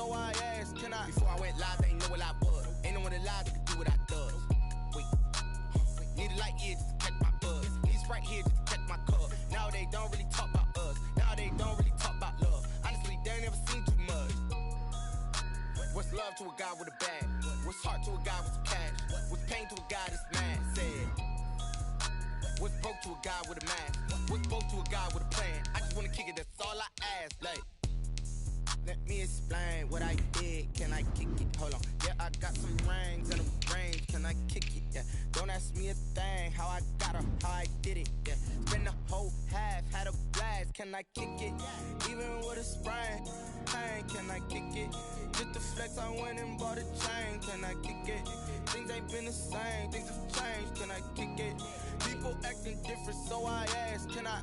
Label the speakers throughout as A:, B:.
A: so I asked, can I? Before I went live, they ain't know what I was. Ain't no one alive that could do what I does. Wait, need a light here just to catch my buzz. Need Sprite here just to catch my cup. Now they don't really talk about us. Now they don't really talk about love. Honestly, they ain't never seen too much. What's love to a guy with a bag? What's heart to a guy with some cash? What's pain to a guy that's mad? Said. What's broke to a guy with a mask? What's broke to a guy with a plan? I just wanna kick it, that's all I ask. Like, let me explain what I did. Can I kick it? Hold on. Yeah, I got some rings and a range. Can I kick it? Yeah. Don't ask me a thing. How I got her, how I did it. Yeah. Spend the whole half, had a blast. Can I kick it? Even with a sprain. Pain, can I kick it? Just the flex, I went and bought a chain. Can I kick it? Things ain't been the same. Things have changed. Can I kick it? People acting different, so I ask, can I?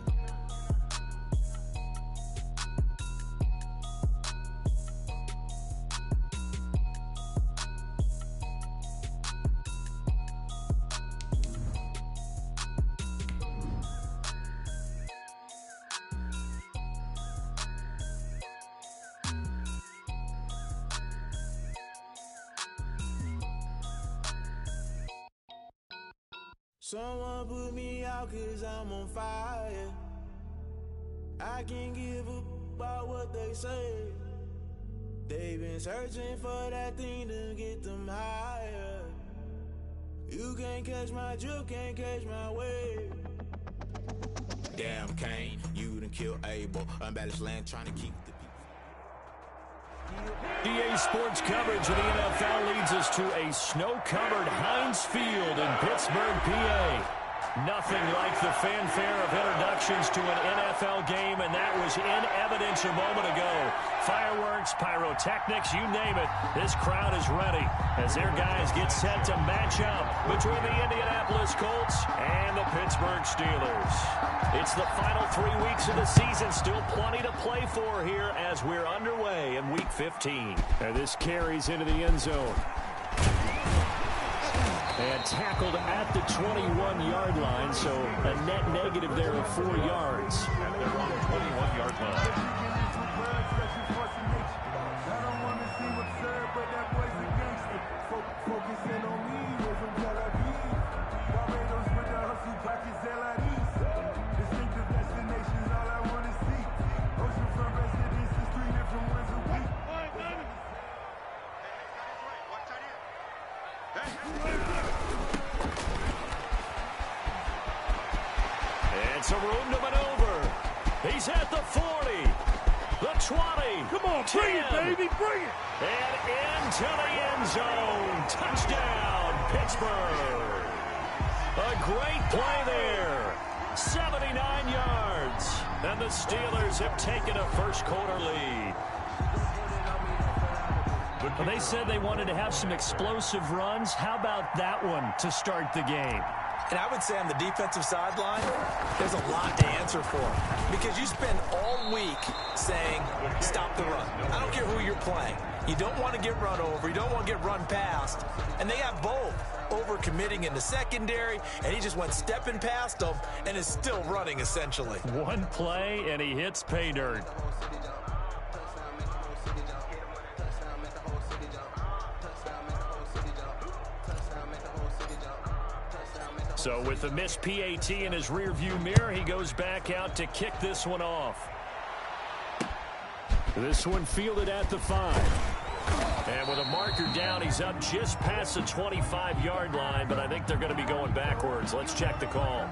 B: Someone put me out 'cause I'm on fire. I can't give up about what they say. They've been searching for that thing to get them higher. You can't catch my drift, can't catch my wave. Damn, Kane, you done killed Abel. Unbalanced land trying to keep the
C: DA Sports coverage of the NFL leads us to a snow-covered Heinz Field in Pittsburgh, PA. Nothing like the fanfare of introductions to an NFL game, and that was in evidence a moment ago. Fireworks, pyrotechnics, you name it. This crowd is ready as their guys get set to match up between the Indianapolis Colts and the Pittsburgh Steelers. It's the final 3 weeks of the season. Still plenty to play for here as we're underway in Week 15. And this carries into the end zone. And tackled at the 21-yard line, so a net negative there of 4 yards.
D: And they're on the 21-yard line.
C: And some room to maneuver. He's at the 40, the 20.
E: Come on,
C: 10,
E: bring it, baby, bring it.
C: And into the end zone. Touchdown, Pittsburgh. A great play there. 79 yards. And the Steelers have taken a first-quarter lead. Well, they said they wanted to have some explosive runs. How about that one to start the game?
F: And I would say on the defensive sideline, there's a lot to answer for. Because you spend all week saying, stop the run. I don't care who you're playing. You don't want to get run over. You don't want to get run past. And they have both. Over-committing in the secondary, and he just went stepping past them and is still running, essentially.
C: One play, and he hits pay dirt. So with the missed PAT in his rearview mirror, he goes back out to kick this one off. This one fielded at the 5. And with a marker down, he's up just past the 25-yard line, but I think they're going to be going backwards. Let's check the call.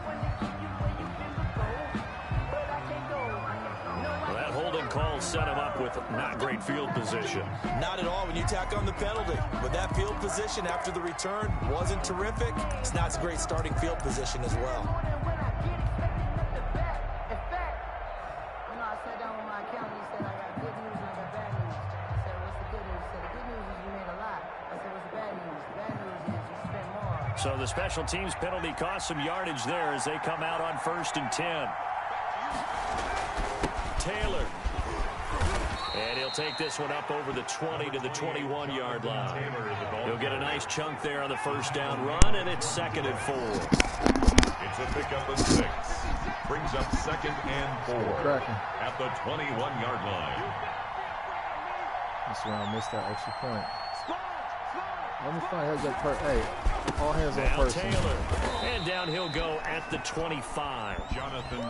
C: Well, that holding call set him up with not great field position.
F: Not at all when you tack on the penalty. But that field position after the return wasn't terrific. It's not a great starting field position as well.
C: So the special teams penalty cost some yardage there as they come out on 1st and 10. Taylor. And he'll take this one up over the 20 to the 21-yard line. He'll get a nice chunk there on the first down run, and it's 2nd and 4.
D: It's a pickup of 6. Brings up 2nd and 4 at the 21-yard line.
E: This round missed that extra point. Let me find out that hey, all hands on person.
C: Taylor. And down he'll go at the 25.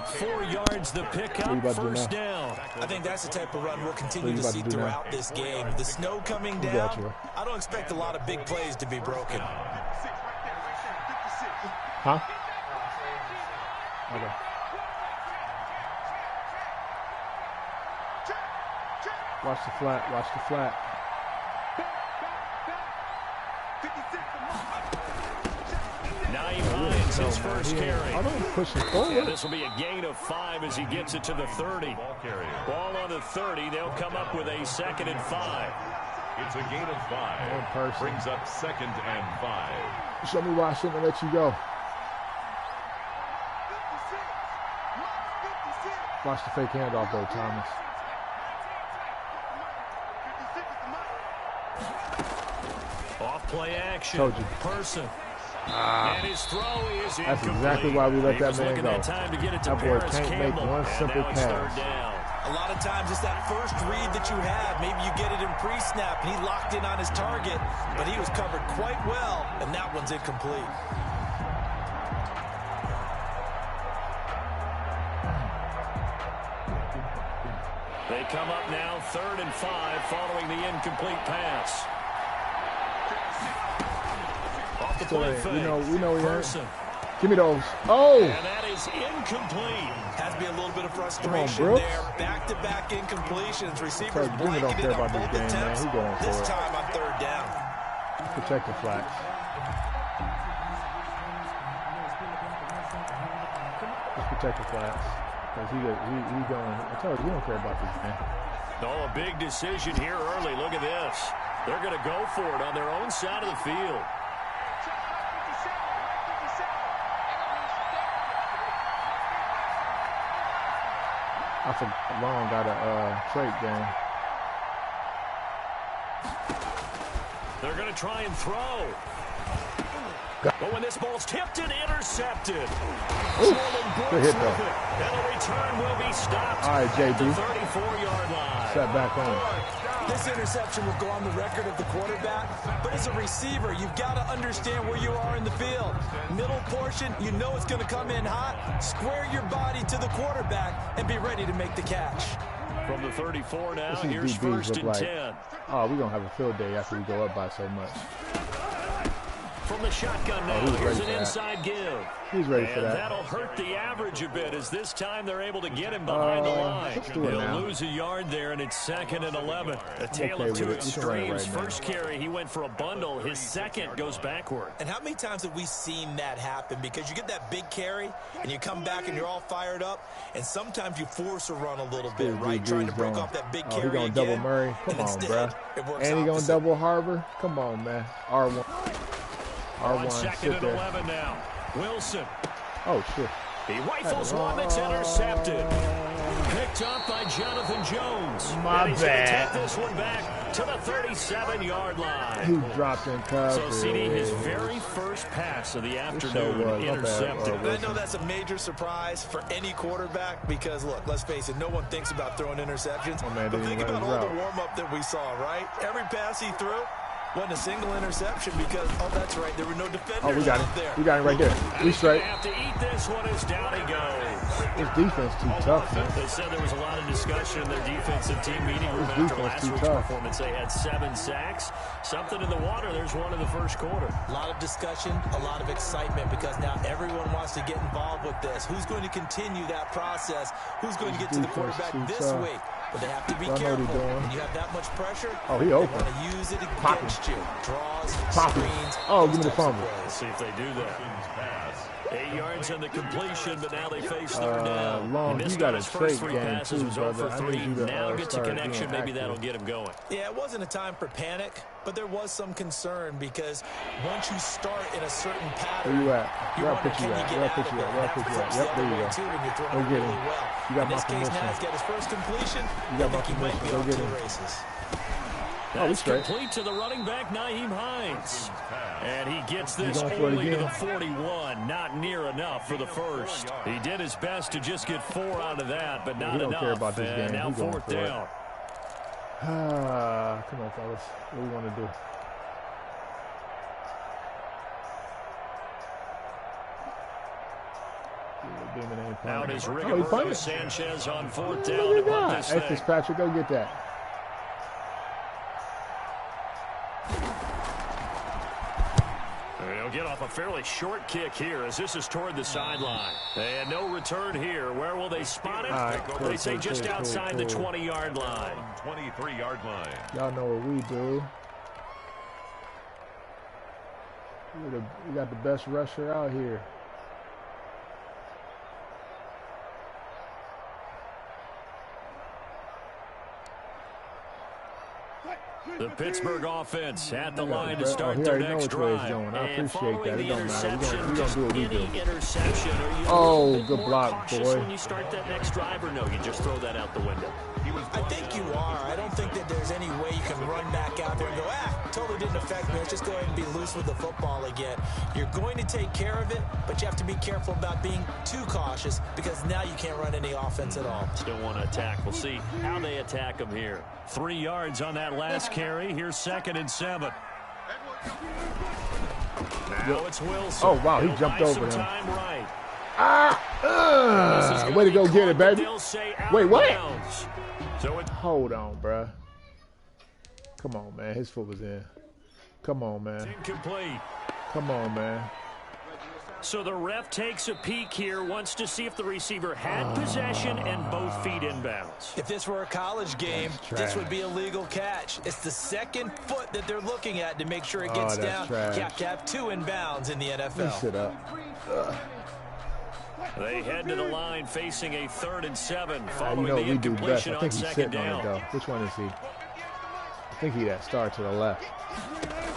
C: 4 yards the pickup, first down.
F: I think that's the type of run we'll continue to see throughout this game. The snow coming down, I don't expect a lot of big plays to be broken.
E: Huh? Okay. Watch the flat, watch the flat.
C: His first carry.
E: I don't push it forward.
C: Yeah, this will be a gain of 5 as he gets it to the 30. Ball on the 30. They'll come up with a 2nd and 5.
D: It's a gain of 5. Brings up 2nd and 5.
E: Show me why I shouldn't let you go. Watch the fake handoff though, Thomas.
C: Off play action.
E: Told you.
C: Person. And his throw is
E: that's
C: incomplete.
E: Exactly why we let that man go.
C: Time to get it to
E: that boy
C: Paris
E: can't
C: Campbell.
E: make one simple pass.
F: A lot of times it's that first read that you have. Maybe you get it in pre-snap. He locked in on his target, but he was covered quite well, and that one's incomplete.
C: They come up now 3rd and 5 following the incomplete pass. Off the play fake.
E: We know he
C: Person.
E: Give me those. Oh!
C: And that is incomplete.
F: Has to be a little bit of frustration there. Back-to-back incompletions. Receivers blanketed on both attempts. This time on 3rd down.
E: Protect the flats. Just protect the flats. Because he's going. I told you, he don't care about this man.
C: Oh, a big decision here early. Look at this. They're going to go for it on their own side of the field.
E: I think Long got a trait game.
C: They're going to try and throw. But when this ball's tipped and intercepted.
E: Good hit, though.
C: And the return will be stopped.
E: All right, JB.
C: At the 34-yard line.
E: Set back on.
F: This interception will go on the record of the quarterback, but as a receiver, you've got to understand where you are in the field. Middle portion, you know it's going to come in hot. Square your body to the quarterback and be ready to make the catch.
C: From the 34 now, here's 1st and 10.
E: Oh, we're going to have a field day after we go up by so much.
C: From the shotgun now, here's an inside give.
E: He's ready for that.
C: And that'll hurt the average a bit as this time they're able to get him behind the line. He'll lose a yard there, and it's 2nd and 11. A tale of two extremes. First carry, he went for a bundle. His second goes backward.
F: And how many times have we seen that happen? Because you get that big carry, and you come back and you're all fired up, and sometimes you force a run a little bit, right? Trying to break off that big carry
E: again. He going to double Murray? Come on, bro. And he going to double Harbor? Come on, man. R1.
C: On 2nd and 11 now. Wilson.
E: Oh, shit.
C: He rifles one that's intercepted. Picked up by Jonathan Jones.
E: My bad.
C: Take this one back to the 37-yard line.
E: He dropped in coverage.
C: So, CD, his very first pass of the afternoon intercepted.
F: I know that's a major surprise for any quarterback because, look, let's face it, no one thinks about throwing interceptions. But think about all the warm-up that we saw, right? Every pass he threw wasn't a single interception because, oh, that's right, there were no defenders out there.
E: We got him right there. We straight.
C: Have to eat this one as down he goes.
E: His defense too tough, man.
C: They said there was a lot of discussion in their defensive team meeting room after last week's performance. They had 7 sacks. Something in the water. There's one in the first quarter.
F: A lot of discussion, a lot of excitement because now everyone wants to get involved with this. Who's going to continue that process? Who's going to get to the quarterback this week? But they have to be careful. When you have that much pressure,
E: he open.
F: They want to use it against you. Draws, screens.
E: Oh, give me the fumble.
C: Let's see if they do that. 8 yards on the completion, but now they face 3rd down.
E: Long, you got a
C: first
E: straight
C: 3
E: game
C: passes
E: too,
C: was 0
E: brother.
C: for 3. Now gets a connection. Maybe that'll get him going.
F: Yeah, it wasn't a time for panic, but there was some concern because once you start in a certain pattern,
E: where you at?
F: Where I put you at? Yep, there you go. Go get him.
E: You got
F: my permission. In this case, now he's got his first completion.
E: You got my permission. Go get him.
C: That's complete to the running back, Nyheim Hines. And he gets this only to the 41. Not near enough for the first. He did his best to just get 4 out of that, but not enough.
E: Care about this game.
C: Now 4th down.
E: Come on, fellas. What do we want to do?
C: Now it is Rigoberto Sanchez on 4th down.
E: Look at that. Hey, Fitzpatrick, go get that.
C: He'll get off a fairly short kick here as this is toward the sideline. And no return here. Where will they spot it?
E: Right,
C: they say just outside the 20-yard line.
D: 23-yard line.
E: Y'all know what we do. We got the best rusher out here.
C: The Pittsburgh offense at the line to start their next drive.
E: I appreciate that. It don't matter. We're going to do what we do.
C: Interception,
E: oh, good block, boy.
C: When you start that next drive, or no, you just throw that out the window?
F: I think you are. I don't think that there's any way you can run back out there and go, totally didn't affect me. Let's just go ahead and be loose with the football again. You're going to take care of it, but you have to be careful about being too cautious because now you can't run any offense at all.
C: Still want to attack. We'll see how they attack them here. 3 yards on that last carry. Here's 2nd and 7. Now it's Wilson.
E: Oh, wow, he jumped over him.
C: Right.
E: Way to go get it, baby. Wait, what?
C: So
E: hold on, bruh. Come on, man. His foot was in. Come on, man.
C: Incomplete.
E: Come on, man.
C: So the ref takes a peek here, wants to see if the receiver had possession and both feet inbounds.
F: If this were a college game, this would be a legal catch. It's the 2nd foot that they're looking at to make sure it gets down. You have to have 2 inbounds in the NFL.
E: Sit up.
C: They head to the line facing a 3rd and 7 following
E: you know
C: the incompletion on 2nd down.
E: On it, though. Which one is he? I think he that star to the left.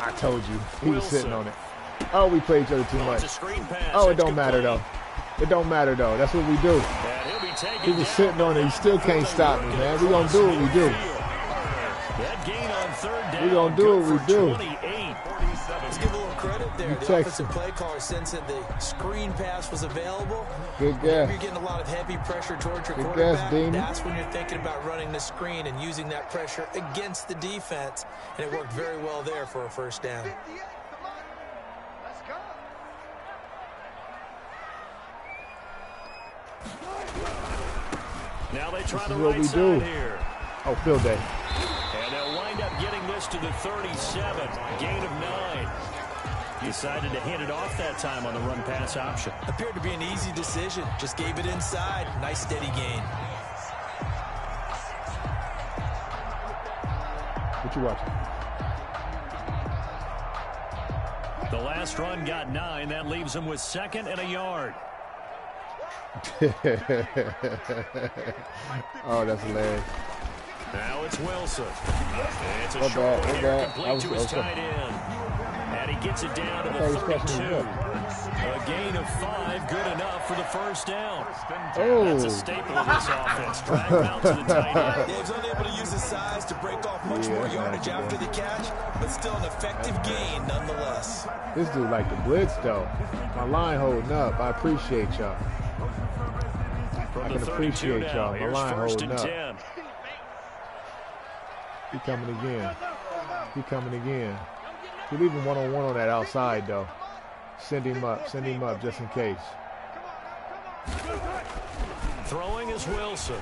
E: I told you. He was sitting on it. Oh, we play each other too much. Oh, it don't matter, though. It don't matter, though. That's what we do. He was sitting on it. He still can't stop me, man. We're going to do what we do. We're going to do what we do.
F: Let's give a little credit there. The offensive play caller sensed that the screen pass was available.
E: Good guess.
F: You're getting a lot of heavy pressure towards your quarterback. That's when you're thinking about running the screen and using that pressure against the defense. And it worked very well there for a 1st down.
C: Now they try the right side here.
E: Oh, field day.
C: And they'll wind up getting this to the 37. Gain of 9. Decided to hand it off that time on the run-pass option.
F: Appeared to be an easy decision. Just gave it inside. Nice, steady gain.
E: What you watching?
C: The last run got 9. That leaves them with 2nd and a yard.
E: Oh, that's hilarious.
C: Now it's Wilson. It's a short one here, complete to his tight end. And he gets it down to the 32. A gain of 5, good enough for the 1st down.
E: Oh.
C: That's a staple of this offense. Drag him out to the tight end.
F: Dave's unable to use his size to break off much more yardage after the catch, but still an effective gain nonetheless.
E: This dude like the blitz, though. My line holding up. I appreciate y'all. I can appreciate y'all. My line holding up.
C: 10.
E: He coming again. He coming again. He leaving one-on-one on that outside, though. Send him up just in case.
C: Throwing is Wilson.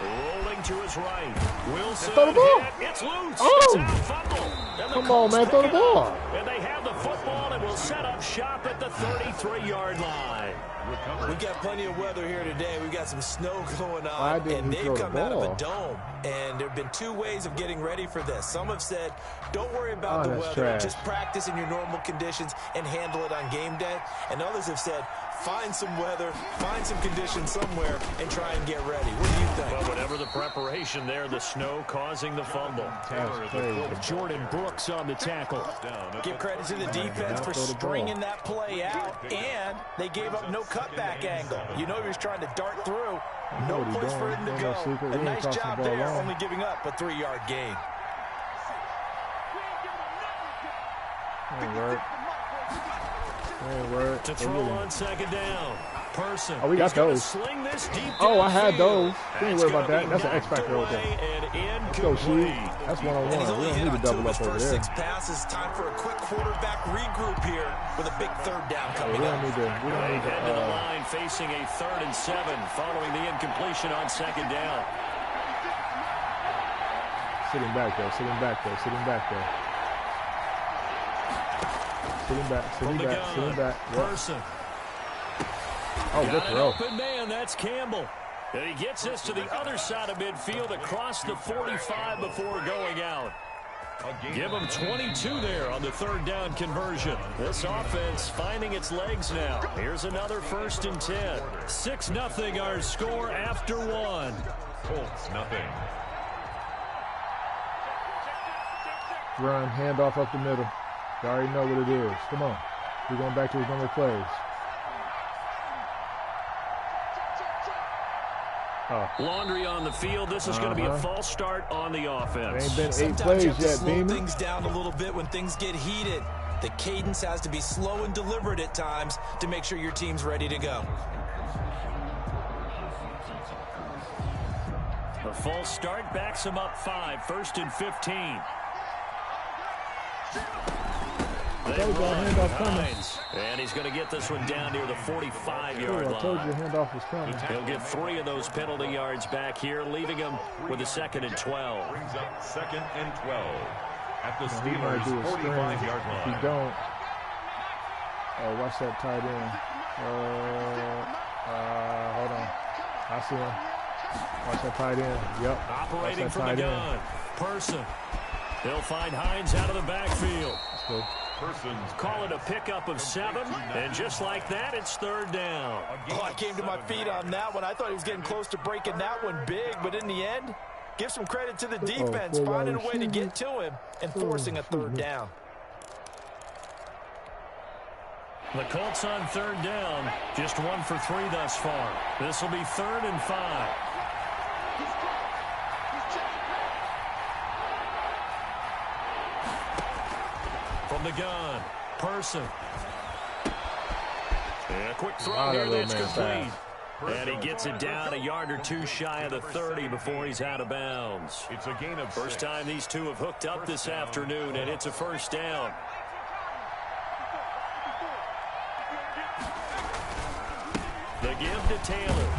C: Rolling to his right. Wilson.
E: Throw the ball.
C: It's loose.
E: Oh.
C: It's out, fumble.
E: Come on, man. Throw the ball.
C: And they have the football and will set up shop at the 33-yard line.
F: We got plenty of weather here today. We've got some snow going on, and they've come out of a dome. And there have been 2 ways of getting ready for this. Some have said, don't worry about the weather. Just practice in your normal conditions and handle it on game day. And others have said, find some weather, find some conditions somewhere, and try and get ready. What do you think?
C: Well, whatever the preparation there, the snow causing the fumble. Jordan Brooks on the tackle.
F: Give credit to the defense for stringing that play out, and they gave up no cutback angle. You know he was trying to dart through. No place for him to go. A nice job there, only giving up a 3-yard gain.
E: Word.
C: To throw on 2nd down. Person.
E: Oh, we got those. Oh, I had those. Don't worry about that. That's an X factor right there. Let's go, shoot. That's one-on-one. We don't need to double up over there.
F: 6 passes. Time for a quick quarterback regroup here with a big third down coming up.
C: We don't need to head to the line facing a 3rd and 7 following the incompletion on 2nd down.
E: Sitting back there. Sitting back.
C: Person.
E: Oh, good throw.
C: Open man, that's Campbell. And he gets us to the other side of midfield across the 45 before going out. Give him 22 there on the 3rd down conversion. This offense finding its legs now. Here's another 1st and 10. 6-0 our score after 1.
D: Colts nothing.
E: Run, handoff up the middle. You already know what it is. Come on. We're going back to his normal plays.
C: Laundry on the field. This is going to be a false start on the offense.
E: Ain't been 8
F: Sometimes
E: plays
F: you have to
E: yet,
F: slow
E: Beamer.
F: things down a little bit when things get heated. The cadence has to be slow and deliberate at times to make sure your team's ready to go.
C: A false start backs him up 5. 1st and 15. And he's going to get this one down near the 45-yard line.
E: I told you the handoff was coming.
C: He'll get 3 of those penalty yards back here, leaving him with a 2nd and 12.
D: Brings up 2nd and 12 at the Steelers' 45-yard line.
E: If you don't, watch that tight end. Hold on. I see him. Watch that tight end. Yep.
C: Operating from the gun. Person. He'll find Hines out of the backfield.
E: Let's go.
C: Call it a pickup of 7, and just like that, it's 3rd down.
F: Oh, I came to my feet on that one. I thought he was getting close to breaking that one big, but in the end, give some credit to the defense, finding a way to get to him and forcing a 3rd down.
C: The Colts on 3rd down, just 1 for 3 thus far. This will be 3rd and 5. From the gun, Person. And a quick throw here, that's complete. And he gets it down a yard or 2 shy of the 30 before he's out of bounds.
D: It's a gain of 6.
C: First time these two have hooked up this afternoon, and it's a 1st down. The give to Taylor.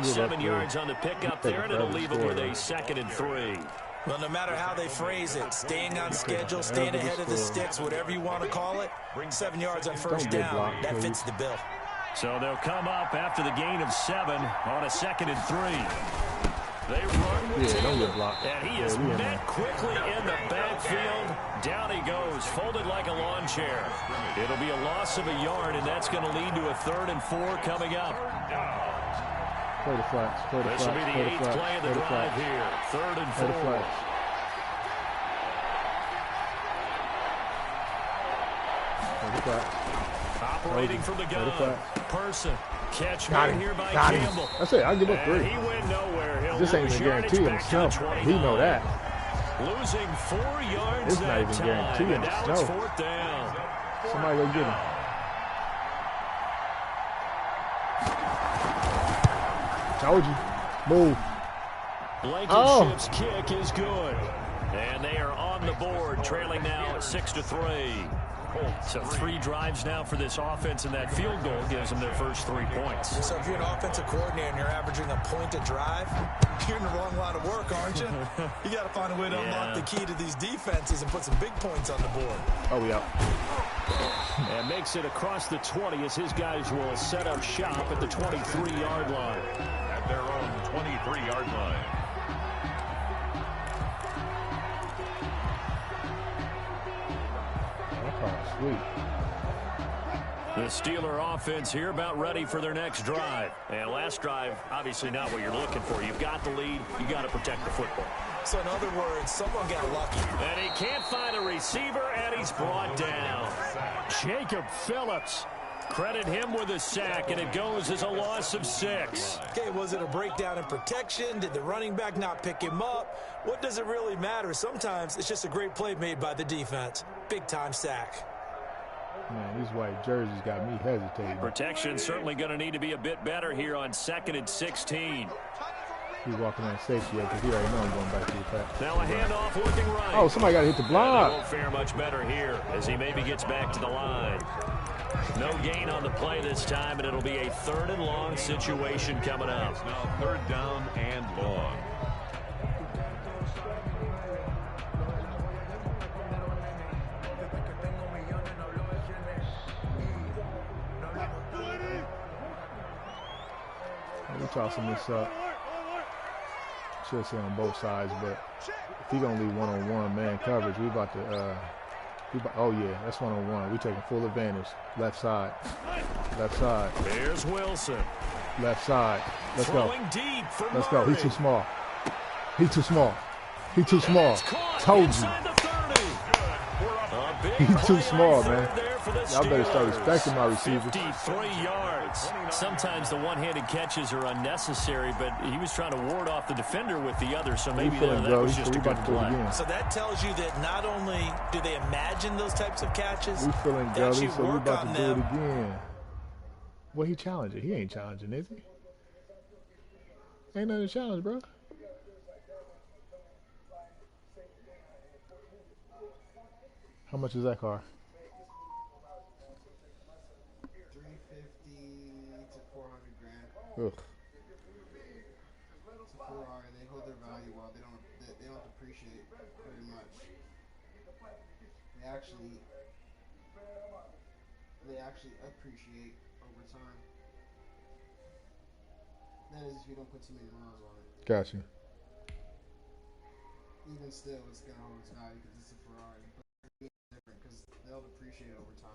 C: 7 yards on the pickup there, and it'll leave him with a 2nd and 3.
F: Well, no matter how they phrase it, staying on schedule, staying ahead of the sticks, whatever you want to call it, 7 yards on 1st down, that fits the bill.
C: So they'll come up after the gain of 7 on a 2nd and 3. They run with Taylor, and he is met quickly in the backfield. Down he goes, folded like a lawn chair. It'll be a loss of a yard, and that's going to lead to a 3rd and 4 coming up.
E: Play the flats.
C: This will be the 8th play of the drive here. 3rd and 4. Operating from the gun. Person. Catch made here by Campbell.
E: That's it. I'll give up 3.
C: He went nowhere.
E: This ain't even guaranteed in the snow. He know that.
C: Losing 4 yards
E: it's not even guaranteed in the snow.
C: It's 4th down.
E: Somebody go get him. Told you. Move.
C: Blankenship's kick is good. And they are on the board, trailing now 6-3. So 3 drives now for this offense, and that field goal gives them their first 3 points.
F: So if you're an offensive coordinator and you're averaging a point a drive, you're in the wrong line of work, aren't you? You got to find a way to unlock the key to these defenses and put some big points on the board.
E: Oh, yeah.
C: And makes it across the 20 as his guys will set up shop at the 23-yard line.
D: At their own 23-yard line.
E: Sweet.
C: The Steeler offense here about ready for their next drive. And last drive, obviously not what you're looking for. You've got the lead. You got to protect the football.
F: So in other words, someone got lucky.
C: And he can't find a receiver, and he's brought down. Jacob Phillips. Credit him with a sack, and it goes as a loss of 6.
F: Okay, was it a breakdown in protection? Did the running back not pick him up? What does it really matter? Sometimes it's just a great play made by the defense. Big-time sack.
E: Man, these white jerseys got me hesitating.
C: Protection certainly going to need to be a bit better here on 2nd and 16.
E: He's walking on safety because he already know I'm going back to the pack.
C: Now a handoff looking right.
E: Oh, somebody got to hit the block.
C: Won't fare much better here as he maybe gets back to the line. No gain on the play this time, and it'll be a 3rd and long situation coming up.
D: It's now 3rd down and long.
E: We're tossing this up. Should say on both sides, but if he gonna leave one-on-one man coverage, we about to. Oh yeah, that's one-on-one. We taking full advantage. Left side. Left side.
C: There's Wilson.
E: Left side. Let's go.
C: Deep for
E: Let's go. He's too small. He's too small. He's too small. Told you. He's too small, man. Y'all better start respecting my receivers.
C: 53 yards. Sometimes the one-handed catches are unnecessary, but he was trying to ward off the defender with the other, so maybe that was just a good play.
F: So that tells you that not only do they imagine those types of catches,
E: we feeling
F: they actually
E: so we
F: work
E: about
F: on
E: to do
F: them.
E: it again. What he challenging? He ain't challenging, is he? Ain't nothing to challenge, bro. How much is that car?
G: $350 to $400,000.
E: Ugh.
G: It's a Ferrari. They hold their value while they don't depreciate very much. They actually appreciate over time. That is if you don't put too many miles on it.
E: Got you.
G: Even still, it's gonna hold its value because it's a Ferrari. But it's different because they'll depreciate over time.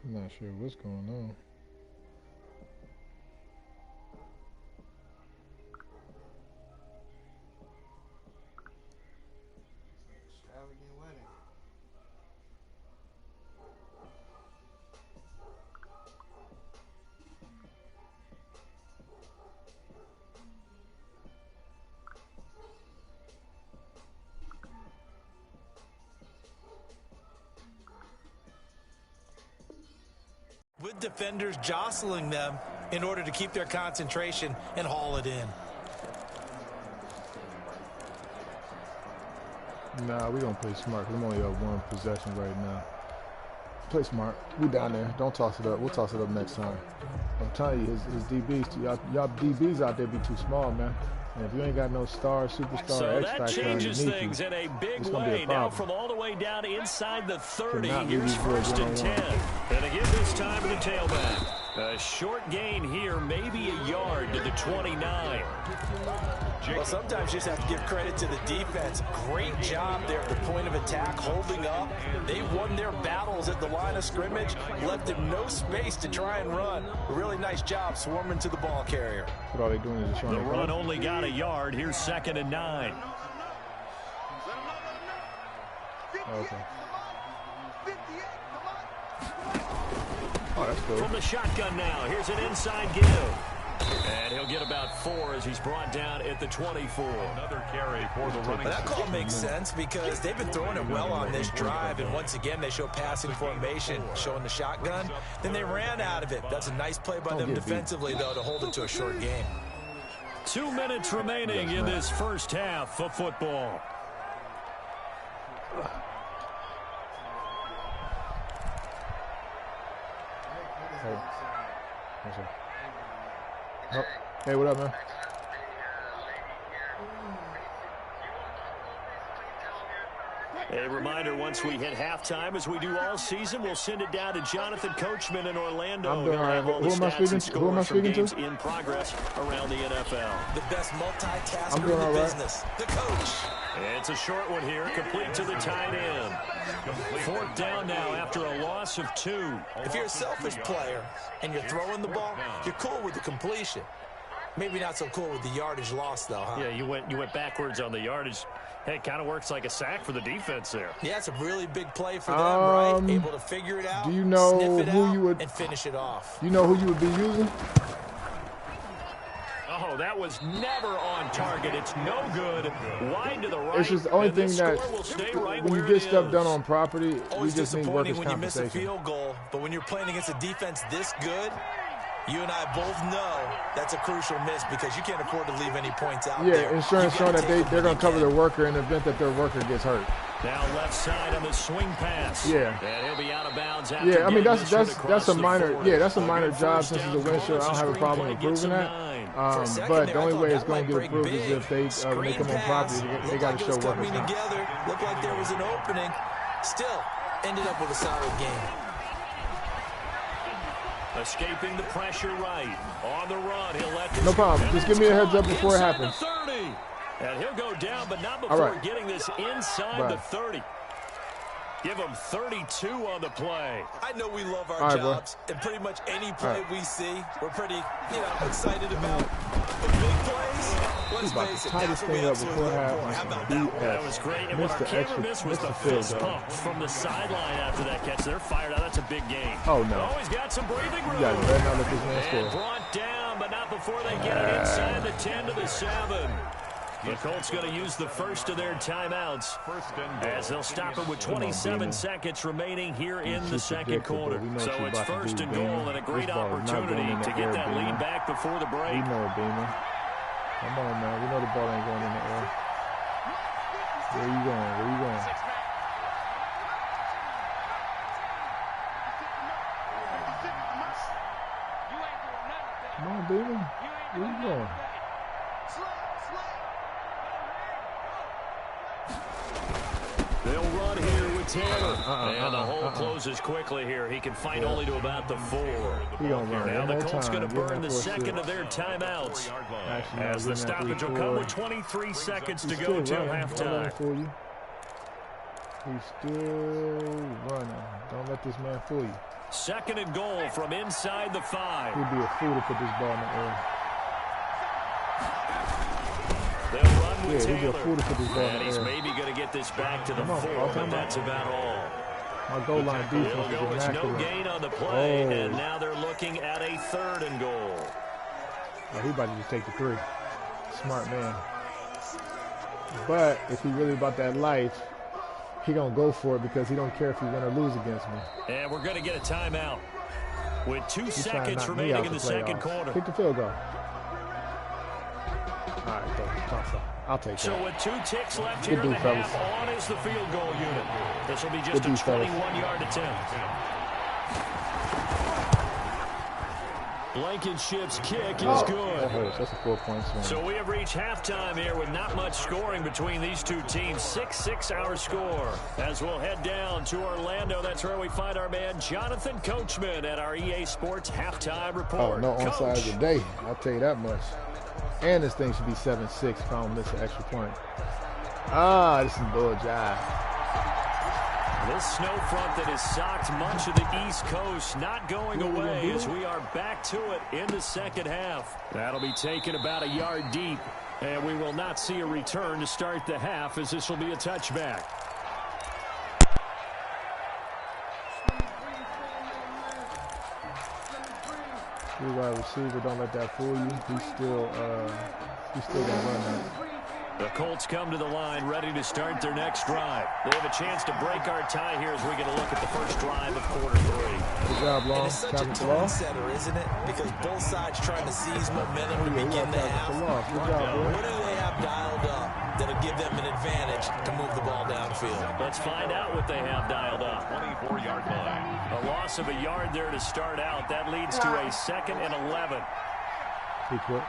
E: I'm not sure what's going on.
G: Extravagant wedding.
F: With defenders jostling them in order to keep their concentration and haul it in.
E: Nah, we don't play smart because I'm only up 1 possession right now. Play smart. We down there. Don't toss it up. We'll toss it up next time. I'm telling you, his DBs, y'all DBs out there be too small, man. And if you ain't got no star, superstar,
C: So
E: X
C: that
E: factor
C: changes
E: underneath
C: things
E: you,
C: in a big
E: it's gonna be
C: way.
E: a
C: Now
E: problem.
C: from all the way down inside the 30,
E: Cannot
C: here's
E: leave these
C: 1st and 10.
E: one-on-one.
C: And again this time to the tailback. A short gain here, maybe a yard to the 29.
F: Well, sometimes you just have to give credit to the defense. Great job there at the point of attack, holding up. They won their battles at the line of scrimmage, left them no space to try and run. A really nice job swarming to the ball carrier.
E: What all they doing is just trying
C: The
E: to
C: run only got a yard. Here's 2nd and 9.
E: Okay. Oh, that's cool.
C: From the shotgun now, here's an inside give. And he'll get about 4 as he's brought down at the 24.
D: Another carry for the running.
F: That call makes sense because they've been throwing it well on this drive, and once again they show passing formation, showing the shotgun. Then they ran out of it. That's a nice play by them defensively, though, to hold it to a short game.
C: 2 minutes remaining in this first half of football.
E: Hey. What's up? Oh. Hey, what up, man?
C: A reminder, once we hit halftime, as we do all season, we'll send it down to Jonathan Coachman in Orlando.
E: I'm doing all right. Who am I speaking to?
C: In progress around the NFL.
F: The best multitasker in the business, the coach.
C: And It's a short one here, complete to the tight end. 4th down now after a loss of 2.
F: If you're a selfish player and you're throwing the ball, you're cool with the completion. Maybe not so cool with the yardage loss, though, huh?
C: Yeah, you went backwards on the yardage. Hey, it kind of works like a sack for the defense there.
F: Yeah, it's a really big play for them, right? Able to figure it out,
E: do you know
F: sniff it
E: who
F: out,
E: you would,
F: and finish it off.
E: You know who you would be using?
C: Oh, that was never on target. It's no good. Wide to the right.
E: It's just the only thing that when you get stuff done on property,
F: always
E: we just need workers'
F: disappointing when you miss a
E: compensation.
F: field goal, but when you're playing against a defense this good, you and I both know that's a crucial miss because you can't afford to leave any points out there.
E: Yeah, insurance showing that they're going to cover their worker in the event that their worker gets hurt.
C: Now left side on the swing pass.
E: Yeah.
C: And he'll be out of bounds after
E: yeah, I mean that's a minor
C: 40.
E: that's a minor job since it's a windshield. I don't have a problem improving that. But the only way it's going to get approved is if they make them on property. They got to show workers.
F: Together, looked like there was an opening. Still ended up with a solid game.
C: Escaping the pressure right. On the run, he'll let this
E: no problem. Just give me a heads up before it happens.
C: 30. And he'll go down, but not before getting this inside the 30. Give him 32 on the play.
F: I know we love our jobs, and pretty much any play we see, we're pretty, excited about. The big plays, let's face it, that's what we absolutely look for. How about that?
C: That was great. And what I can't miss was the fist pump from the sideline after that catch. They're fired out. That's a big game.
E: Oh, no.
C: Always got some breathing room.
E: You guys better not let this man score.
C: And brought down, but not before they get it inside the 10 to the 7. The Colts going to use the first of their timeouts as they'll stop it with 27 seconds remaining here in the second quarter. So it's 1st and goal and a great opportunity to get that lead back before the break.
E: We know it, Beamer. Come on, man. We know the ball ain't going in the air. Where you going? Where you going? Come on, Beamer. Where you going?
C: They'll run here with Taylor. And the hole closes quickly here. He can fight only to about the 4. Now the Colts going to burn the second of their timeouts. As the stoppage will come with 23 seconds to go till halftime.
E: He's still running. Don't let this man fool you.
C: 2nd and goal from inside the 5.
E: He'd be a fool to put this ball in the air.
C: They'll run with
E: Taylor.
C: He'd be a fool to put this ball in the air. And he's maybe going to get this back to the 4, but that's about all.
E: My goal line defense
C: They'll go with no gain on the play, and now they're looking at a 3rd and goal.
E: Oh, he about to just take the 3. Smart man. But if he really about that life, he gonna go for it because he don't care if he win or lose against me.
C: And we're gonna get a timeout with 2 seconds remaining in the second quarter.
E: Kick the field goal. All right, toss up. I'll take that.
C: So with 2 ticks left here in the half, on is the field goal unit. This will be just a 21-yard attempt. Blankenship's kick is good.
E: That hurts. That's a 4-point swing.
C: So we have reached halftime here with not much scoring between these two teams. 6-6 our score. As we'll head down to Orlando, that's where we find our man Jonathan Coachman at our EA Sports Halftime Report.
E: Oh, no onside today. I'll tell you that much. And this thing should be 7-6 if I don't miss an extra point. This is some bull jive.
C: This snow front that has socked much of the East Coast not going away as we are back to it in the second half. That'll be taken about a yard deep, and we will not see a return to start the half as this will be a touchback.
E: Your wide receiver, don't let that fool you. He's still gonna run that.
C: The Colts come to the line ready to start their next drive. They have a chance to break our tie here as we get a look at the first drive of quarter 3.
E: Good job, Long.
F: It's such a tone setter, isn't it? Because both sides trying to seize momentum to begin the half. What do they have dialed up that'll give them an advantage to move the ball downfield?
C: Let's find out what they have dialed up.
D: 24-yard line.
C: A loss of a yard there to start out. That leads to a 2nd and 11.
E: Be quick.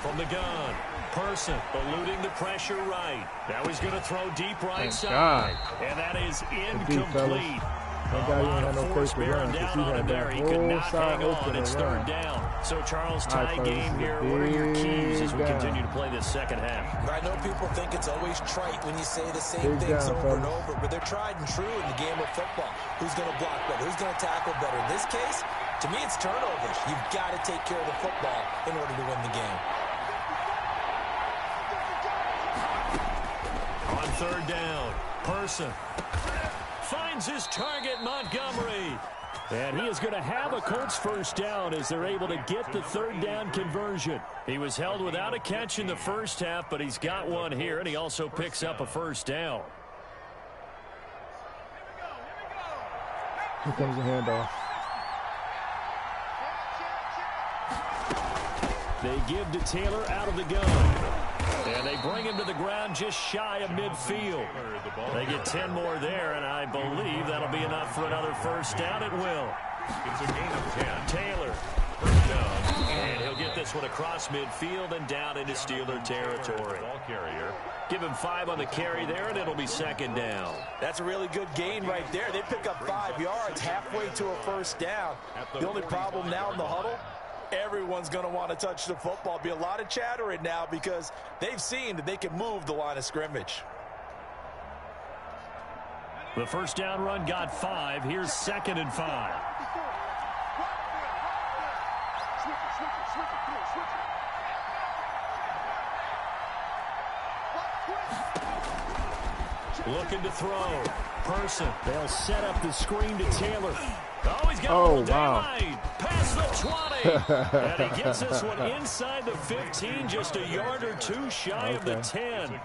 C: From the gun, Person eluding the pressure right. Now he's going to throw deep right side. And that is incomplete. A lot of force bearing down on him there. He could not hang on. It's 3rd down. So, Charles, tie game here. What are your keys as we continue to play this second half?
F: I know people people think it's always trite when you say the same things over and over, but they're tried and true in the game of football. Who's going to block better? Who's going to tackle better? In this case, to me, it's turnovers. You've got to take care of the football in order to win the game.
C: On third down, Person finds his target, Montgomery. And he is going to have a Colts first down as they're able to get the third down conversion. He was held without a catch in the first half, but he's got one here, and he also picks up a first down.
E: Here comes the handoff.
C: They give to Taylor out of the gun. And they bring him to the ground just shy of midfield. They get 10 more there, and I believe that'll be enough for another first down. It will.
D: It's a gain of 10.
C: Taylor, first down. And he'll get this one across midfield and down into Steeler territory.
D: Ball carrier.
C: Give him 5 on the carry there, and it'll be second down.
F: That's a really good gain right there. They pick up 5 yards halfway to a first down. The only problem now in the huddle, everyone's going to want to touch the football. Be a lot of chattering now because they've seen that they can move the line of scrimmage.
C: The first down run got 5. Here's 2nd and 5. Looking to throw. Person. They'll set up the screen to Taylor. Oh, he's got a little daylight. Past the 20. And he gets this one inside the 15, just a yard or 2 shy of the 10.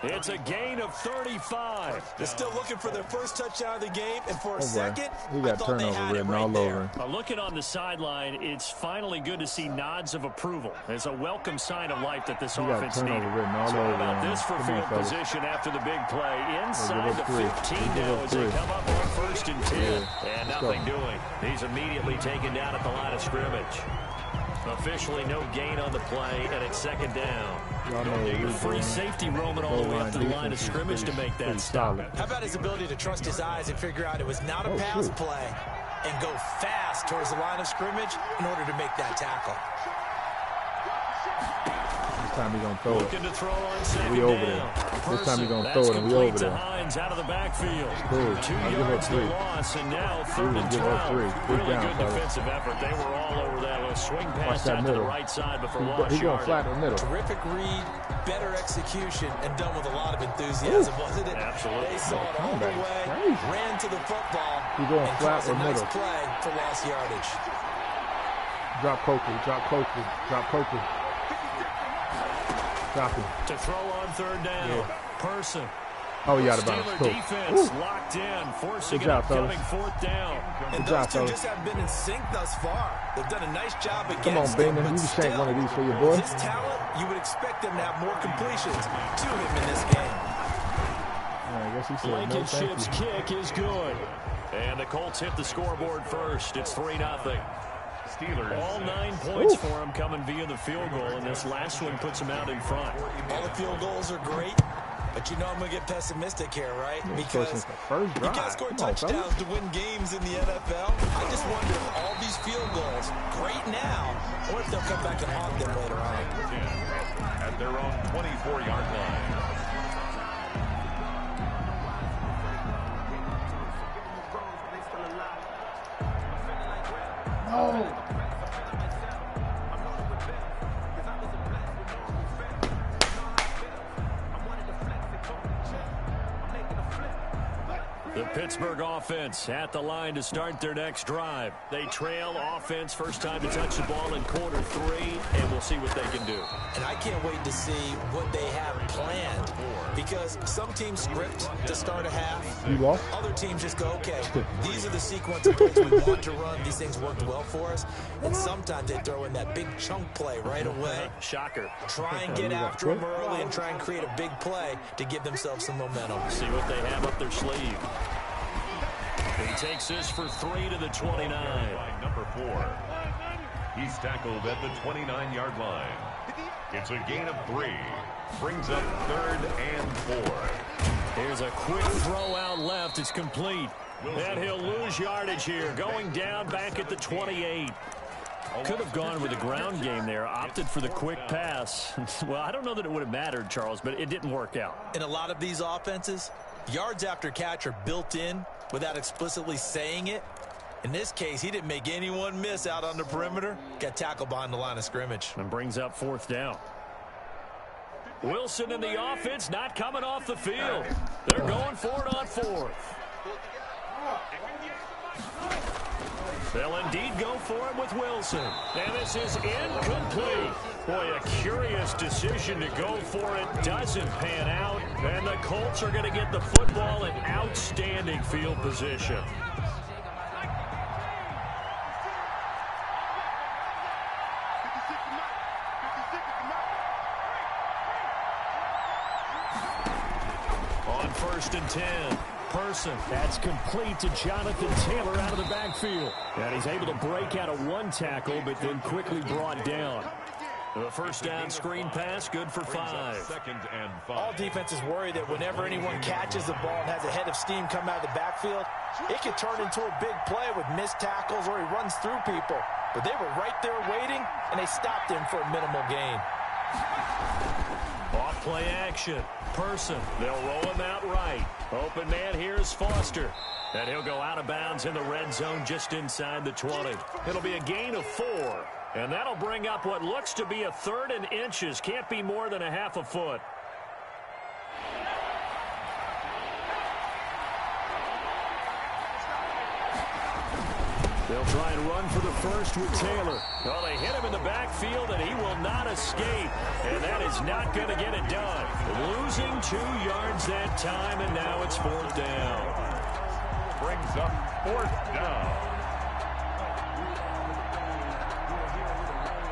C: It's a gain of 35.
F: They're still looking for their first touchdown of the game, and for a second,
E: he got turnover written all over.
C: Looking on the sideline, it's finally good to see nods of approval. It's a welcome sign of life that this offense needed. So how about this for field position after the big play? Inside the 15 now as they come up on 1st and 10. And nothing doing. He's immediately taken down at the line of scrimmage. Officially no gain on the play, and it's 2nd down. The free safety roaming all the way up to the line of scrimmage to make that stop.
F: How about his ability to trust his eyes and figure out it was not a pass play and go fast towards the line of scrimmage in order to make that tackle?
E: This time he's going to throw it.
C: Looking to throw on 2nd
E: we over
C: down.
E: there. This time he's going to throw it, and we over there.
C: Hines out of the backfield.
E: Cool.
C: 2 yards to loss, and now 3rd and 12. Really good defensive effort. They were all over that little swing pass out to the right side before lost
E: He's going flat in the middle.
F: Terrific read, better execution, and done with a lot of enthusiasm, wasn't it?
C: Absolutely.
F: They saw it all the way, ran to the football,
E: He's going
F: and
E: flat in the
F: nice
E: middle.
F: play for lost yardage.
E: Drop Coakley, drop Coakley, drop Coakley. Drop him.
C: To throw on 3rd down. Person.
E: Oh, he out of bounds.
C: Steeler defense locked in, forcing an upcoming 4th down.
F: And those two just haven't been in sync thus far. They've done a nice job against
E: Come on, Bateman. You can shank one of these for your boy.
F: With his talent, you would expect them to have more completions to him in this game.
E: I guess he said
C: Blankenship's kick is good. And the Colts hit the scoreboard first. It's 3-0.
D: Steelers.
C: All 9 points for him coming via the field goal, and this last one puts him out in front.
F: All the field goals are great, but you know I'm going to get pessimistic here, right? Because you can't score touchdowns to win games in the NFL. I just wonder if all these field goals, great now, or if they'll come back and haunt them later on.
D: At their own 24-yard line.
E: Oh.
C: The Pittsburgh offense at the line to start their next drive. They trail offense, first time to touch the ball in quarter 3, and we'll see what they can do.
F: And I can't wait to see what they have planned, because some teams script to start a half. Other teams just go, okay, these are the sequence of plays we want to run. These things worked well for us. And sometimes they throw in that big chunk play right away.
C: Shocker.
F: Try and get after them early and try and create a big play to give themselves some momentum.
C: See what they have up their sleeve. He takes this for 3 to the 29.
D: Number 4. He's tackled at the 29-yard line. It's a gain of 3. Brings up 3rd and 4.
C: Here's a quick throw out left. It's complete. And he'll lose yardage here. Going down back at the 28. Could have gone with the ground game there, opted for the quick pass. Well, I don't know that it would have mattered, Charles, but it didn't work out.
F: In a lot of these offenses, yards after catch are built in without explicitly saying it. In this case, he didn't make anyone miss out on the perimeter. Got tackled behind the line of scrimmage.
C: And brings up 4th down. Wilson in the offense, not coming off the field. They're going for it on 4th. They'll indeed go for it with Wilson. And this is incomplete. Boy, a curious decision to go for it. Doesn't pan out. And the Colts are going to get the football in outstanding field position. On 1st and 10. Person. That's complete to Jonathan Taylor out of the backfield. And he's able to break out of 1 tackle, but then quickly brought down. The 1st down screen pass, good for 5.
D: 2nd and 5.
F: All defenses worry that whenever anyone catches the ball and has a head of steam come out of the backfield, it can turn into a big play with missed tackles or he runs through people. But they were right there waiting, and they stopped him for a minimal gain.
C: Off play action. Person. They'll roll him out right. Open man here is Foster. And he'll go out of bounds in the red zone just inside the 20. It'll be a gain of 4. And that'll bring up what looks to be a 3rd and inches. Can't be more than a half a foot. They'll try and run for the 1st with Taylor. Well, they hit him in the backfield, and he will not escape. And that is not going to get it done. Losing 2 yards that time, and now it's 4th down.
D: Brings up 4th down.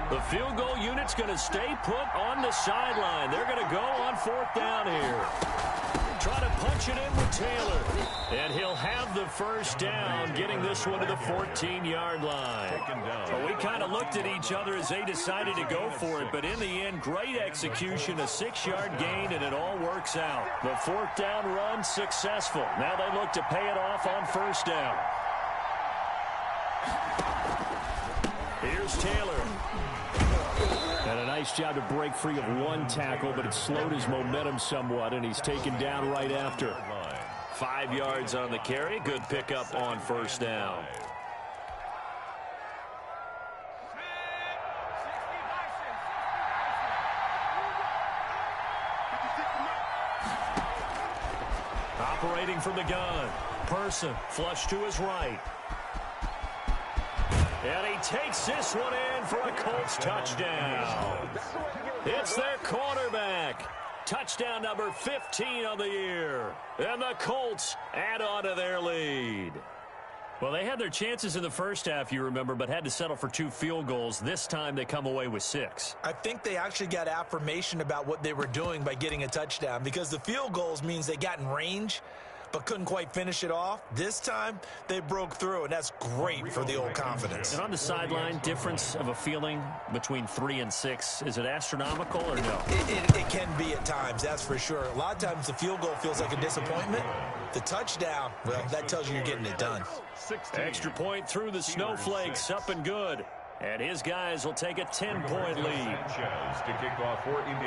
C: The field goal unit's going to stay put on the sideline. They're going to go on 4th down here. Try to punch it in with Taylor. And he'll have the 1st down, getting this one to the 14-yard line. Well, we kind of looked at each other as they decided to go for it, but in the end, great execution, a 6-yard gain, and it all works out. The 4th down run successful. Now they look to pay it off on 1st down. Here's Taylor. And a nice job to break free of 1 tackle, but it slowed his momentum somewhat, and he's taken down right after. 5 yards on the carry. Good pickup on 1st down. Operating from the gun. Person flush to his right. And he takes this one in for a Colts touchdown. It's their quarterback. Touchdown number 15 on the year. And the Colts add on to their lead. Well, they had their chances in the first half, you remember, but had to settle for 2 field goals. This time they come away with 6.
F: I think they actually got affirmation about what they were doing by getting a touchdown, because the field goals means they got in range but couldn't quite finish it off. This time, they broke through, and that's great for the old confidence.
C: And on the sideline, difference of a feeling between 3 and 6, is it astronomical or no?
F: It can be at times, that's for sure. A lot of times the field goal feels like a disappointment. The touchdown, well, that tells you you're getting it done.
C: Extra point through the snowflakes, up and good. And his guys will take a 10-point lead.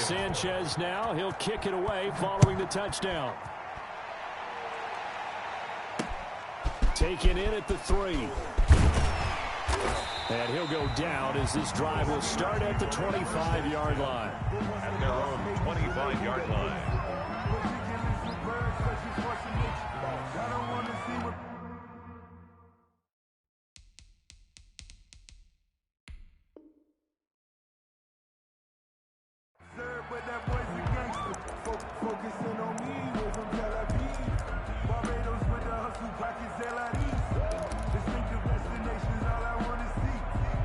C: Sanchez now, he'll kick it away following the touchdown. Taken in at the 3. And he'll go down as this drive will start at the 25-yard line.
D: At their own 25-yard line.
B: But that boy's a gangster. Focusing on me, we're from Tel Aviv. Barbados with the hustle, pockets distinctive destinations, all I want to see.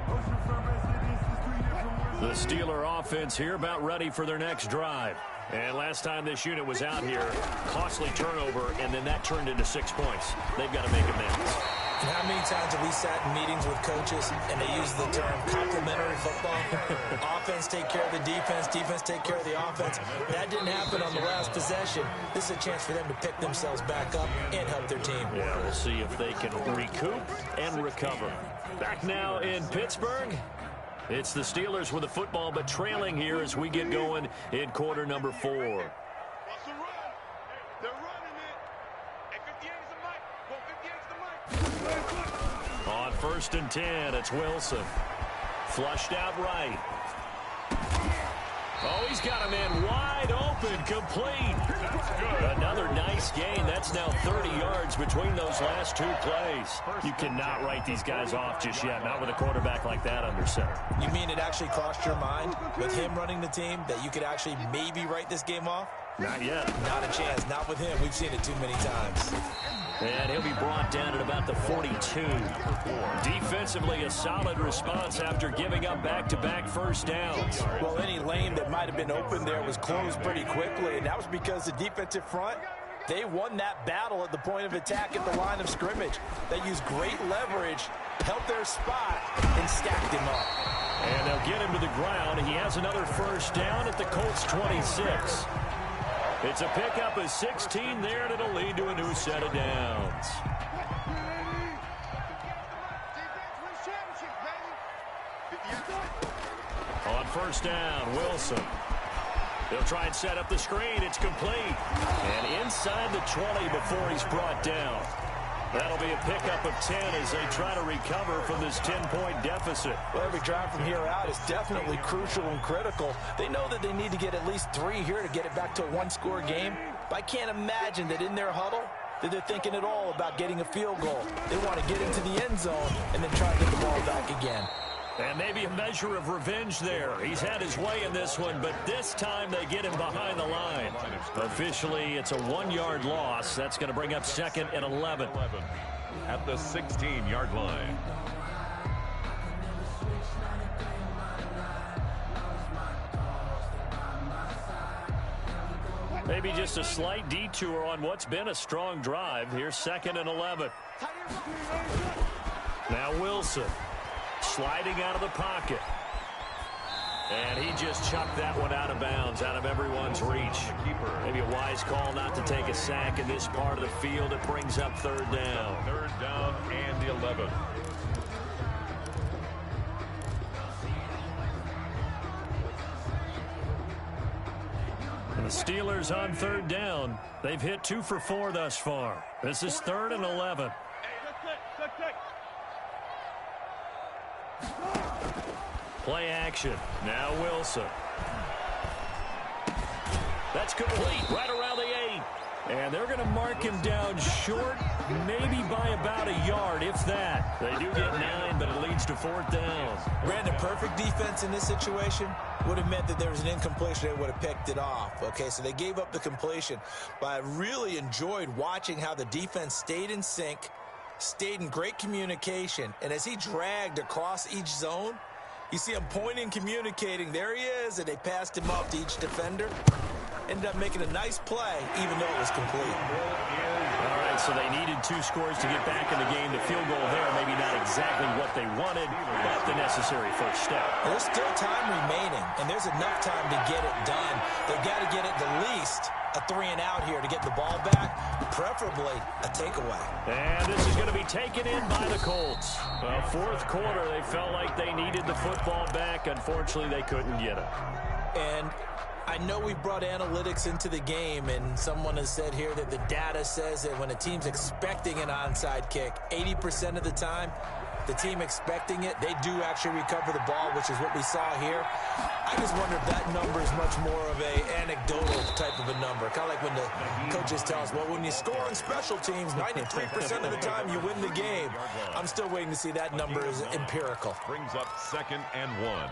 B: Oceanfront residences, 3 different worlds.
C: The Steeler offense here about ready for their next drive. And last time this unit was out here, costly turnover, and then that turned into 6 points. They've got to make amends.
F: And how many times have we sat in meetings with coaches and they use the term complementary football? Offense take care of the defense, defense take care of the offense. That didn't happen on the last possession. This is a chance for them to pick themselves back up and help their team.
C: Yeah, we'll see if they can recoup and recover. Back now in Pittsburgh, It's the Steelers with the football, but trailing here as we get going in quarter number 4. On 1st and 10, it's Wilson. Flushed out right. Oh, he's got a man wide open, complete. Another nice gain. That's now 30 yards between those last 2 plays. You cannot write these guys off just yet, not with a quarterback like that under center.
F: You mean it actually crossed your mind with him running the team that you could actually maybe write this game off?
C: Not yet.
F: Not a chance. Not with him. We've seen it too many times.
C: And he'll be brought down at about the 42. Defensively, a solid response after giving up back-to-back first downs.
F: Well, any lane that might have been open there was closed pretty quickly, and that was because the defensive front, they won that battle at the point of attack at the line of scrimmage. They used great leverage, held their spot, and stacked him up.
C: And they'll get him to the ground. He has another first down at the Colts 26. It's a pickup of 16 there, and it'll lead to a new set of downs. On first down, Wilson. They'll try and set up the screen. It's complete. And inside the 20 before he's brought down. That'll be a pickup of 10 as they try to recover from this 10-point deficit.
F: Well, every drive from here out is definitely crucial and critical. They know that they need to get at least 3 here to get it back to a one-score game. But I can't imagine that in their huddle that they're thinking at all about getting a field goal. They want to get into the end zone and then try to get the ball back again.
C: And maybe a measure of revenge there. He's had his way in this one, but this time they get him behind the line. Officially, it's a 1-yard loss. That's going to bring up 2nd and 11.
D: At the 16-yard line.
C: Maybe just a slight detour on what's been a strong drive. Here's 2nd and 11. Now Wilson. Sliding out of the pocket. And he just chucked that one out of bounds, out of everyone's reach. Maybe a wise call not to take a sack in this part of the field. It brings up 3rd down.
D: 3rd down and 11.
C: And the Steelers on 3rd down. They've hit 2 for 4 thus far. This is 3rd and 11. Play action. Now Wilson. That's complete. Right around the 8. And they're going to mark him down short, maybe by about a yard, if that. They do get 9, but it leads to 4th down.
F: Brandon, perfect defense in this situation would have meant that there was an incompletion. They would have picked it off. Okay, so they gave up the completion. But I really enjoyed watching how the defense stayed in sync, stayed in great communication. And as he dragged across each zone, you see him pointing, communicating. There he is, and they passed him off to each defender. Ended up making a nice play, even though it was complete.
C: All right, so they needed 2 scores to get back in the game. The field goal there, maybe not exactly what they wanted, but the necessary first step.
F: There's still time remaining, and there's enough time to get it done. They've got to get at the least a 3-and-out here to get the ball back, preferably a takeaway.
C: And this is going to be taken in by the Colts. Well, 4th quarter, they felt like they needed the football back. Unfortunately, they couldn't get it.
F: And I know we brought analytics into the game, and someone has said here that the data says that when a team's expecting an onside kick, 80% of the time, the team expecting it, they do actually recover the ball, which is what we saw here. I just wonder if that number is much more of an anecdotal type of a number. Kind of like when the coaches tell us, well, when you score on special teams, 93% of the time you win the game. I'm still waiting to see that number is empirical.
D: Brings up 2nd and 1.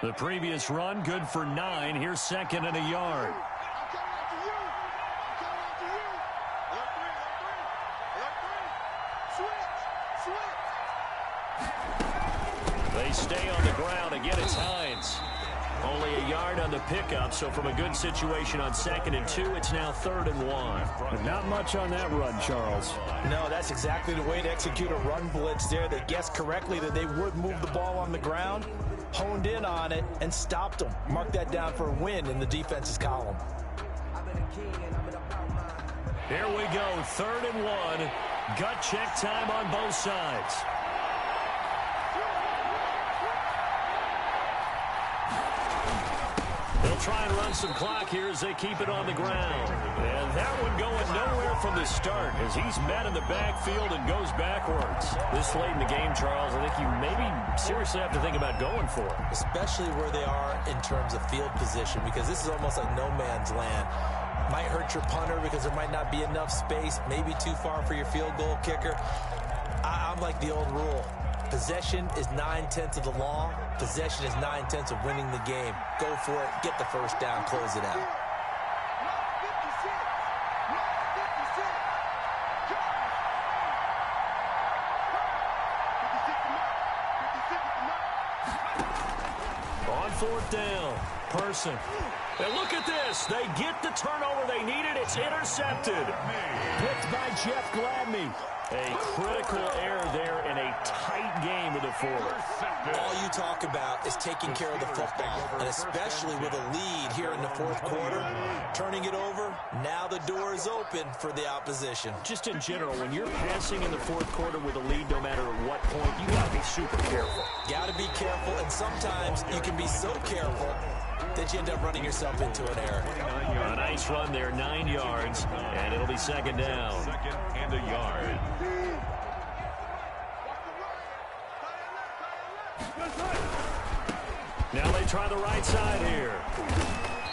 C: The previous run, good for 9. Here's 2nd and a yard. They stay on the ground. Again, it's Hines. Only a yard on the pickup, so from a good situation on 2nd and 2, it's now 3rd and 1.
H: But not much on that run, Charles.
F: No, that's exactly the way to execute a run blitz there. They guessed correctly that they would move the ball on the ground. honed in on it, and stopped them. Mark that down for a win in the defense's column.
C: Here we go, 3rd and 1. Gut check time on both sides. They'll try and run some clock here as they keep it on the ground. And that one going nowhere from the start as he's met in the backfield and goes backwards. This late in the game, Charles, I think you maybe seriously have to think about going for it.
F: Especially where they are in terms of field position, because this is almost like no man's land. Might hurt your punter because there might not be enough space, maybe too far for your field goal kicker. I'm like the old rule. Possession is 9/10 of the law. Possession is 9/10 of winning the game. Go for it. Get the first down. Close it out.
C: On 4th down. Person. And look at this. They get the turnover they needed. It's intercepted. Picked by Jeff Gladney. A critical error there in a tight game with the forward.
F: All you talk about is taking care of the football, and especially with a lead here in the 4th quarter, turning it over, now the door is open for the opposition.
C: Just in general, when you're passing in the 4th quarter with a lead, no matter at what point, you got to be super careful.
F: Got to be careful, and sometimes you can be so careful that you end up running yourself into an error.
C: A nice run there, 9 yards, and it'll be 2nd down.
D: 2nd and a yard.
C: Now they try the right side here.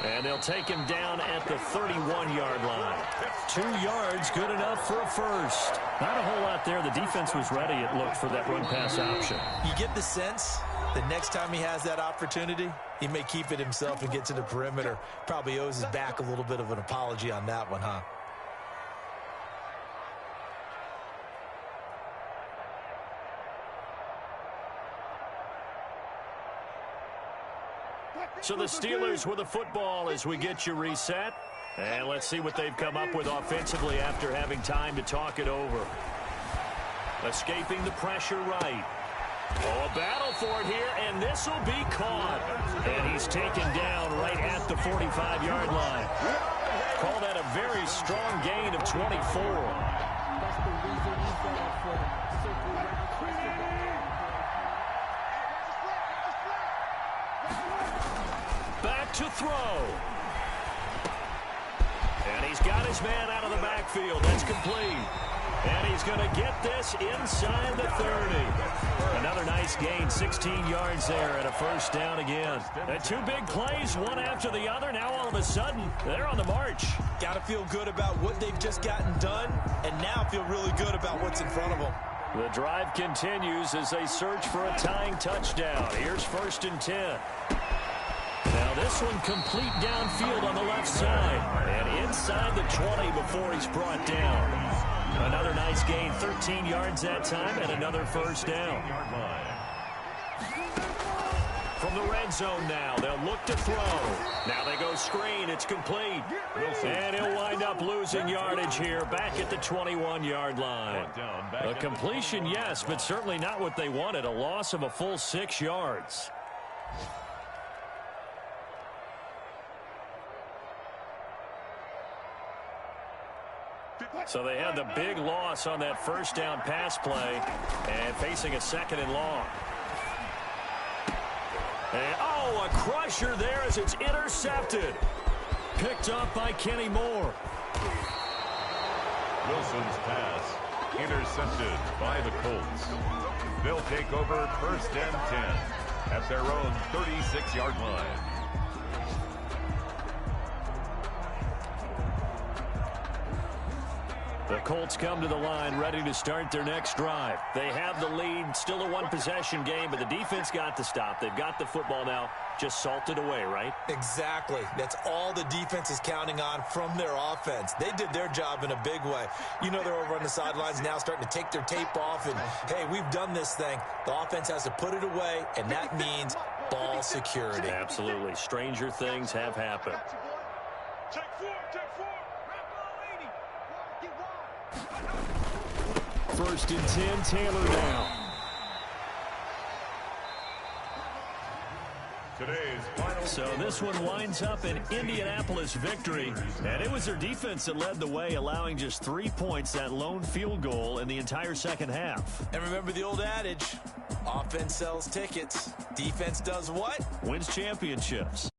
C: And they'll take him down at the 31-yard line. 2 yards, good enough for a first. Not a whole lot there. The defense was ready, it looked, for that run-pass option.
F: You get the sense the next time he has that opportunity, he may keep it himself and get to the perimeter. Probably owes his back a little bit of an apology on that one, huh?
C: So the Steelers with the football as we get you reset. And let's see what they've come up with offensively after having time to talk it over. Escaping the pressure right. Oh, a battle for it here, and this will be caught. And he's taken down right at the 45-yard line. Call that a very strong gain of 24. To throw. And he's got his man out of the backfield. That's complete. And he's going to get this inside the 30. Another nice gain, 16 yards there and a first down again. And 2 big plays, one after the other. Now all of a sudden, they're on the march.
F: Got to feel good about what they've just gotten done, and now feel really good about what's in front of them.
C: The drive continues as they search for a tying touchdown. Here's 1st and 10. Now this one complete downfield on the left side. And inside the 20 before he's brought down. Another nice gain, 13 yards that time, and another first down. From the red zone now, they'll look to throw. Now they go screen, it's complete. And he'll wind up losing yardage here, back at the 21-yard line. A completion, yes, but certainly not what they wanted. A loss of a full 6 yards. So they had the big loss on that first down pass play and facing a 2nd and long. And, oh, a crusher there as it's intercepted. Picked up by Kenny Moore.
D: Wilson's pass intercepted by the Colts. They'll take over 1st and 10 at their own 36-yard line.
C: The Colts come to the line ready to start their next drive. They have the lead, still a one-possession game, but the defense got the stop. They've got the football now, just salted away, right?
F: Exactly. That's all the defense is counting on from their offense. They did their job in a big way. You know they're over on the sidelines now starting to take their tape off, and, hey, we've done this thing. The offense has to put it away, and that means ball security.
C: Absolutely. Stranger things have happened.
I: Check four.
C: 1st and 10, Taylor now. So this one winds up an Indianapolis victory, and it was their defense that led the way, allowing just 3 points, that lone field goal in the entire second half.
F: And remember the old adage, offense sells tickets, defense does what?
C: Wins championships.